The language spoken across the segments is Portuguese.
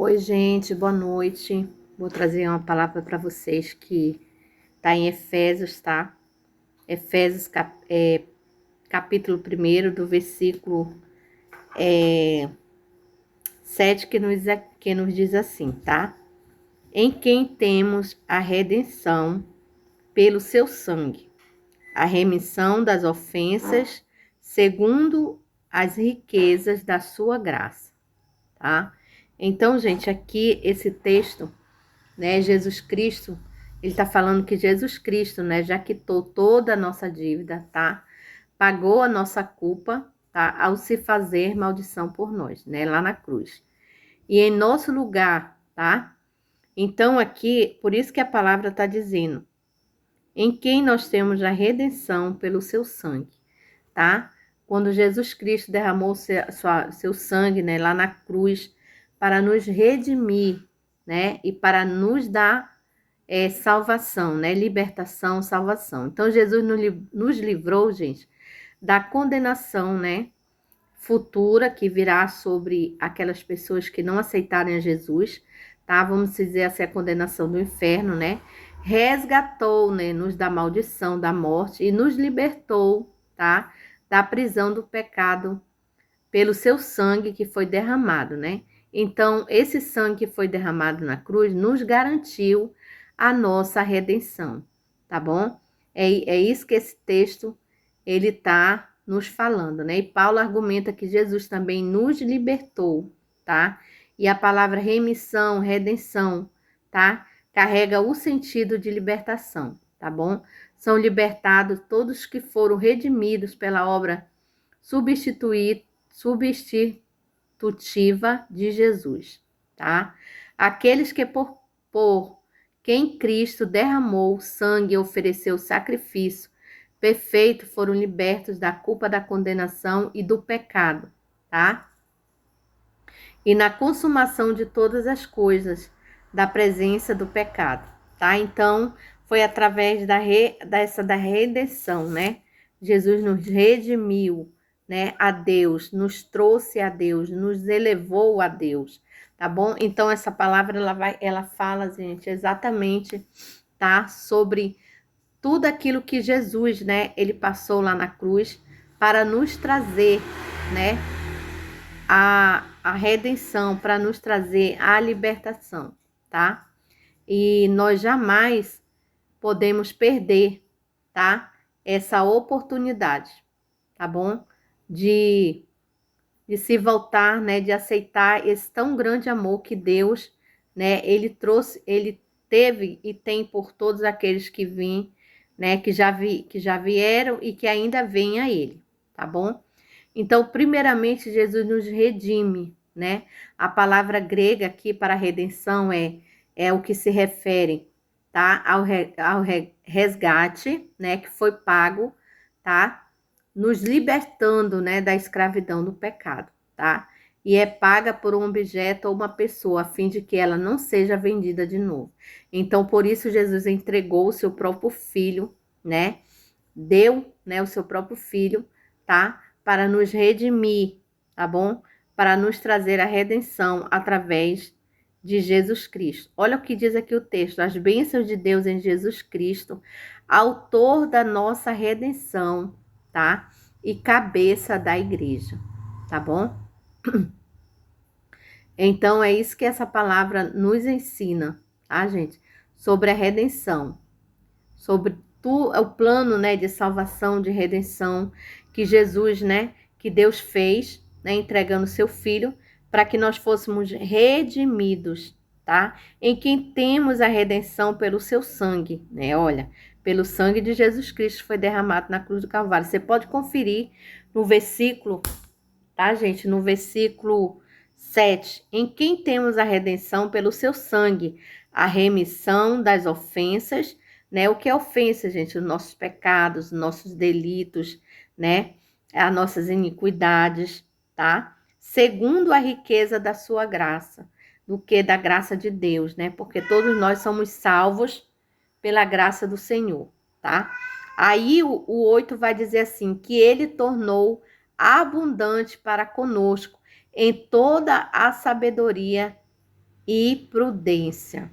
Oi, gente, boa noite. Vou trazer uma palavra para vocês que está em Efésios, tá? Efésios, capítulo 1, do versículo 7, que nos diz assim, tá? Em quem temos a redenção pelo seu sangue, a remissão das ofensas, segundo as riquezas da sua graça, tá? Então, gente, aqui esse texto, né, Jesus Cristo, ele está falando que Jesus Cristo, né, já quitou toda a nossa dívida, tá? Pagou a nossa culpa, tá? Ao se fazer maldição por nós, né, lá na cruz. E em nosso lugar, tá? Então aqui, por isso que a palavra está dizendo, em quem nós temos a redenção pelo seu sangue, tá? Quando Jesus Cristo derramou seu sangue, né, lá na cruz, para nos redimir, né, e para nos dar salvação, né, libertação, salvação. Então Jesus nos livrou, gente, da condenação, né, futura que virá sobre aquelas pessoas que não aceitarem a Jesus, tá? Vamos dizer assim, a condenação do inferno, né? Resgatou, né, nos da maldição, da morte e nos libertou, tá? Da prisão do pecado pelo seu sangue que foi derramado, né? Então, esse sangue que foi derramado na cruz nos garantiu a nossa redenção, tá bom? É isso que esse texto ele tá nos falando, né? E Paulo argumenta que Jesus também nos libertou, tá? E a palavra remissão, redenção, tá? Carrega o sentido de libertação, tá bom? São libertados todos que foram redimidos pela obra substitutiva de Jesus, tá? Aqueles que por quem Cristo derramou sangue e ofereceu sacrifício perfeito foram libertos da culpa da condenação e do pecado, tá? E na consumação de todas as coisas, da presença do pecado, tá? Então, foi através da redenção, né? Jesus nos redimiu, né, a Deus, nos trouxe a Deus, nos elevou a Deus, tá bom? Então, essa palavra, ela fala, gente, exatamente, tá? Sobre tudo aquilo que Jesus, né, ele passou lá na cruz para nos trazer, né, a redenção, para nos trazer a libertação, tá? E nós jamais podemos perder, tá? Essa oportunidade, tá bom? De, de se voltar, né? De aceitar esse tão grande amor que Deus, né? Ele teve e tem por todos aqueles que vêm, né? Que já vieram e que ainda vêm a Ele, tá bom? Então, primeiramente, Jesus nos redime, né? A palavra grega aqui para redenção é o que se refere, tá? Ao resgate, né? Que foi pago, tá? Nos libertando, né? Da escravidão do pecado, tá? E é paga por um objeto ou uma pessoa, a fim de que ela não seja vendida de novo. Então, por isso, Jesus entregou o seu próprio filho, né? Deu, né? O seu próprio filho, tá? Para nos redimir, tá bom? Para nos trazer a redenção através de Jesus Cristo. Olha o que diz aqui o texto: as bênçãos de Deus em Jesus Cristo, autor da nossa redenção, tá? E cabeça da igreja, tá bom? Então é isso que essa palavra nos ensina, tá, gente? Sobre a redenção, sobre o plano, né, de salvação, de redenção que Jesus, né, que Deus fez, né, entregando seu filho para que nós fôssemos redimidos, tá? Em quem temos a redenção pelo seu sangue, né? Olha, pelo sangue de Jesus Cristo foi derramado na cruz do Calvário. Você pode conferir no versículo, tá, gente? No versículo 7, em quem temos a redenção pelo seu sangue, a remissão das ofensas, né? O que é ofensa, gente? Os nossos pecados, os nossos delitos, né? As nossas iniquidades, tá? Segundo a riqueza da sua graça, do que da graça de Deus, né? Porque todos nós somos salvos pela graça do Senhor, tá? Aí o 8 vai dizer assim, que ele tornou abundante para conosco em toda a sabedoria e prudência,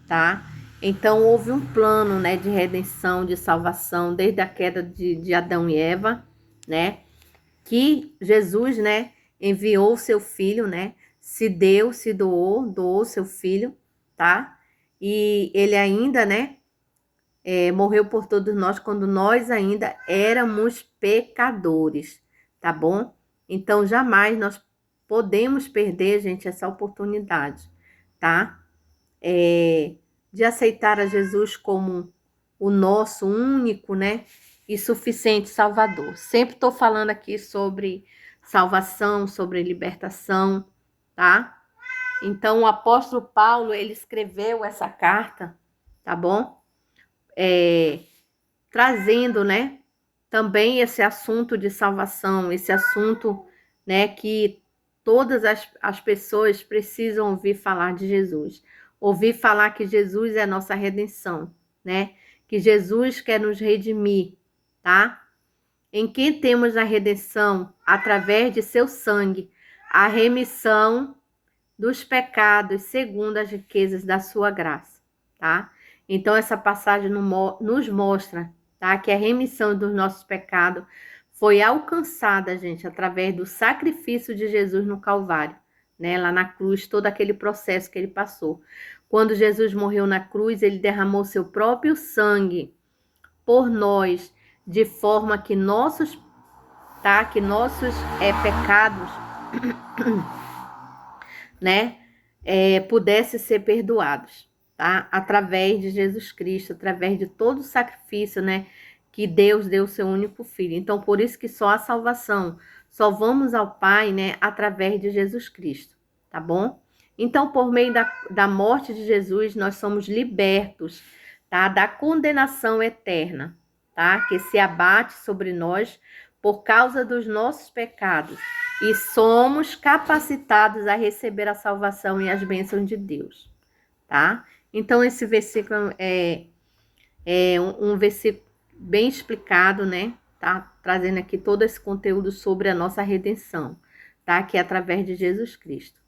tá? Então, houve um plano, né, de redenção, de salvação, desde a queda de Adão e Eva, né? Que Jesus, né, enviou o seu filho, né? Se deu, se doou, doou seu filho, tá? E ele ainda, né, morreu por todos nós quando nós ainda éramos pecadores, tá bom? Então, jamais nós podemos perder, gente, essa oportunidade, tá? De aceitar a Jesus como o nosso único, né, e suficiente Salvador. Sempre estou falando aqui sobre salvação, sobre libertação, tá? Então, o apóstolo Paulo, ele escreveu essa carta, tá bom? Trazendo, né, também esse assunto de salvação, esse assunto, né, que todas as pessoas precisam ouvir falar de Jesus. Ouvir falar que Jesus é a nossa redenção, né? Que Jesus quer nos redimir, tá? Em quem temos a redenção através de seu sangue, a remissão dos pecados segundo as riquezas da sua graça, tá? Então essa passagem nos mostra, tá, que a remissão dos nossos pecados foi alcançada, gente, através do sacrifício de Jesus no Calvário, né? Lá na cruz, todo aquele processo que ele passou. Quando Jesus morreu na cruz, ele derramou seu próprio sangue por nós, de forma que nossos, tá, que nossos pecados, né, pudesse ser perdoados, tá? Através de Jesus Cristo, através de todo o sacrifício, né, que Deus deu o seu único filho. Então, por isso que só a salvação, só vamos ao Pai, né, através de Jesus Cristo, tá bom? Então, por meio da morte de Jesus, nós somos libertos, tá, da condenação eterna, tá, que se abate sobre nós por causa dos nossos pecados, e somos capacitados a receber a salvação e as bênçãos de Deus, tá? Então, esse versículo é um versículo bem explicado, né? Tá trazendo aqui todo esse conteúdo sobre a nossa redenção, tá? Que é através de Jesus Cristo,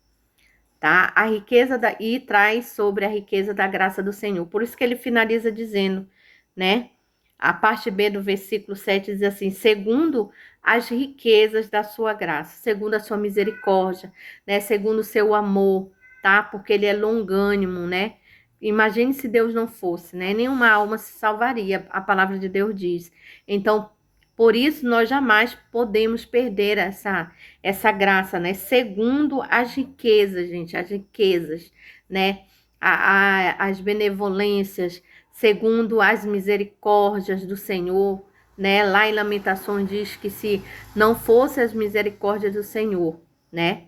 tá? A riqueza e traz sobre a riqueza da graça do Senhor. Por isso que ele finaliza dizendo, né? A parte B do versículo 7 diz assim: segundo as riquezas da sua graça, segundo a sua misericórdia, né? Segundo o seu amor, tá? Porque ele é longânimo, né? Imagine se Deus não fosse, né? Nenhuma alma se salvaria, a palavra de Deus diz. Então, por isso nós jamais podemos perder essa graça, né? Segundo as riquezas, gente, as riquezas, né? As benevolências, segundo as misericórdias do Senhor, né? Lá em Lamentações diz que se não fosse as misericórdias do Senhor, né?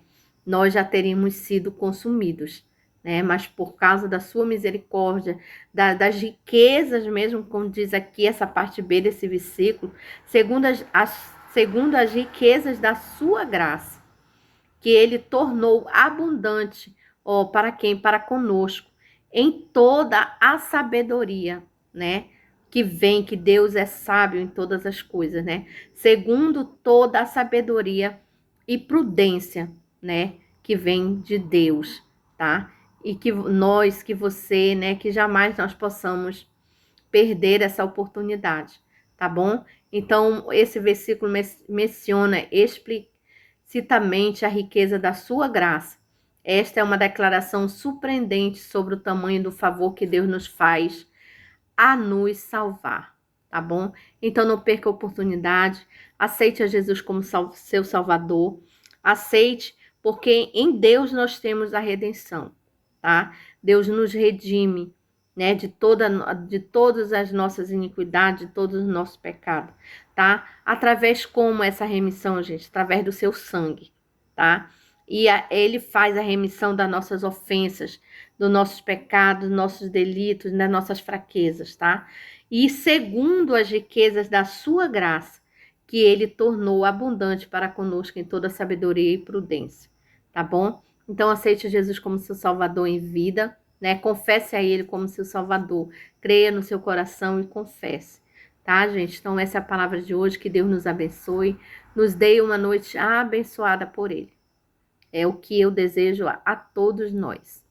Nós já teríamos sido consumidos, né? Mas por causa da sua misericórdia, das riquezas mesmo, como diz aqui essa parte B desse versículo, segundo as riquezas da sua graça, que ele tornou abundante, ó, para quem? Para conosco, em toda a sabedoria, né? Que vem, que Deus é sábio em todas as coisas, né? Segundo toda a sabedoria e prudência, né? Que vem de Deus, tá? E que nós, que você, né? Que jamais nós possamos perder essa oportunidade, tá bom? Então, esse versículo menciona explicitamente a riqueza da sua graça. Esta é uma declaração surpreendente sobre o tamanho do favor que Deus nos faz a nos salvar, tá bom? Então, não perca a oportunidade, aceite a Jesus como seu Salvador, aceite, porque em Deus nós temos a redenção, tá? Deus nos redime, né, de todas as nossas iniquidades, de todos os nossos pecados, tá? Através como essa remissão, gente? Através do seu sangue, tá? E ele faz a remissão das nossas ofensas, dos nossos pecados, nossos delitos, das nossas fraquezas, tá? E segundo as riquezas da sua graça, que ele tornou abundante para conosco em toda sabedoria e prudência, tá bom? Então aceite Jesus como seu Salvador em vida, né? Confesse a ele como seu Salvador, creia no seu coração e confesse, tá, gente? Então essa é a palavra de hoje, que Deus nos abençoe, nos dê uma noite abençoada por ele. É o que eu desejo a todos nós.